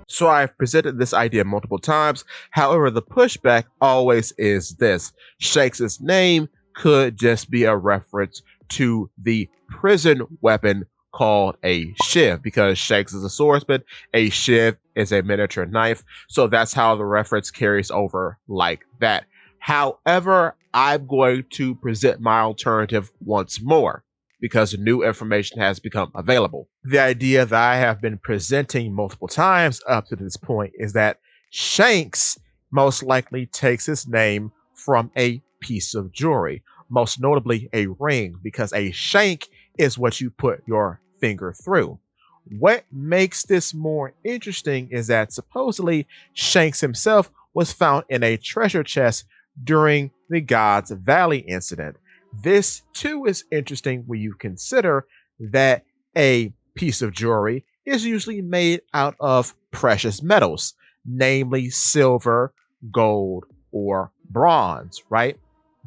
So I've presented this idea multiple times. However, the pushback always is this: Shanks' name could just be a reference to the prison weapon called a shiv, because Shanks is a swordsman, a shiv is a miniature knife. So that's how the reference carries over like that. However, I'm going to present my alternative once more because new information has become available. The idea that I have been presenting multiple times up to this point is that Shanks most likely takes his name from a piece of jewelry, most notably a ring, because a shank is what you put your finger through. What makes this more interesting is that supposedly Shanks himself was found in a treasure chest during the God's Valley incident. This too is interesting when you consider that a piece of jewelry is usually made out of precious metals, namely silver, gold, or bronze, right?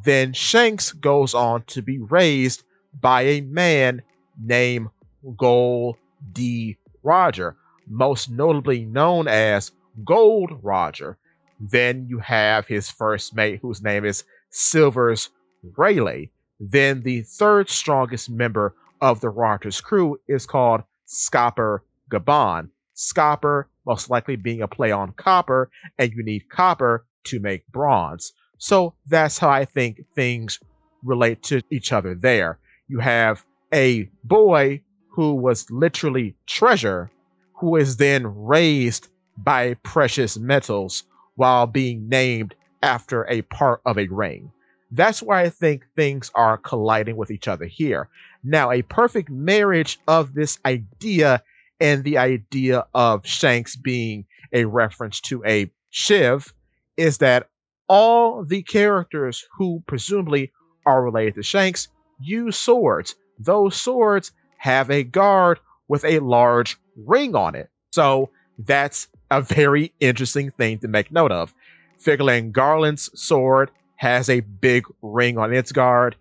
Then Shanks goes on to be raised by a man named Gold D. Roger, most notably known as Gold Roger. Then you have his first mate, whose name is Silver's Rayleigh. Then the third strongest member of the Rogers crew is called Scopper Gabon. Scopper most likely being a play on copper, and you need copper to make bronze. So that's how I think things relate to each other there. You have a boy who was literally treasure, who is then raised by precious metals while being named after a part of a ring. That's why I think things are colliding with each other here. Now, a perfect marriage of this idea and the idea of Shanks being a reference to a Shiv is that all the characters who presumably are related to Shanks use swords. Those swords have a guard with a large ring on it. So that's a very interesting thing to make note of. Figurine Garland's sword has a big ring on its guard.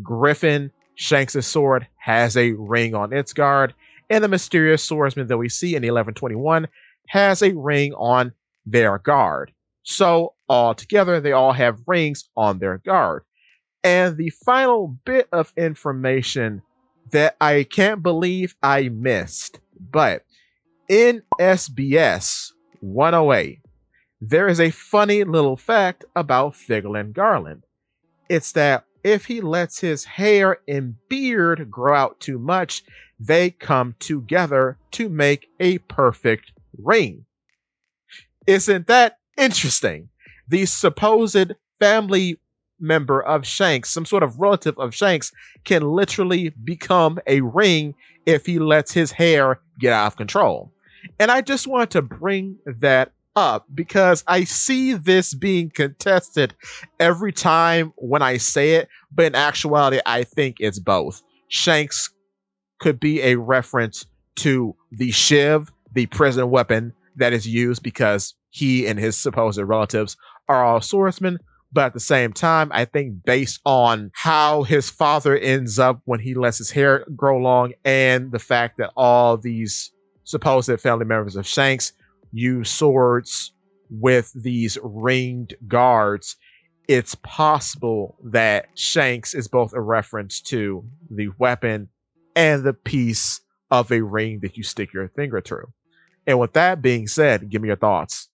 Griffin, Shanks' sword, has a ring on its guard. And the mysterious swordsman that we see in 1121 has a ring on their guard. So altogether, they all have rings on their guard. And the final bit of information that I can't believe I missed, but in SBS 108, there is a funny little fact about Figurine Garland. It's that if he lets his hair and beard grow out too much, they come together to make a perfect ring. Isn't that interesting? The supposed family member of Shanks, some sort of relative of Shanks, can literally become a ring if he lets his hair get out of control. And I just wanted to bring that up because I see this being contested every time when I say it, but in actuality, I think it's both. Shanks could be a reference to the Shiv, the prison weapon that is used because he and his supposed relatives are all swordsmen. But at the same time, I think based on how his father ends up when he lets his hair grow long and the fact that all these supposed family members of Shanks use swords with these ringed guards, it's possible that Shanks is both a reference to the weapon and the piece of a ring that you stick your finger through. And with that being said, give me your thoughts.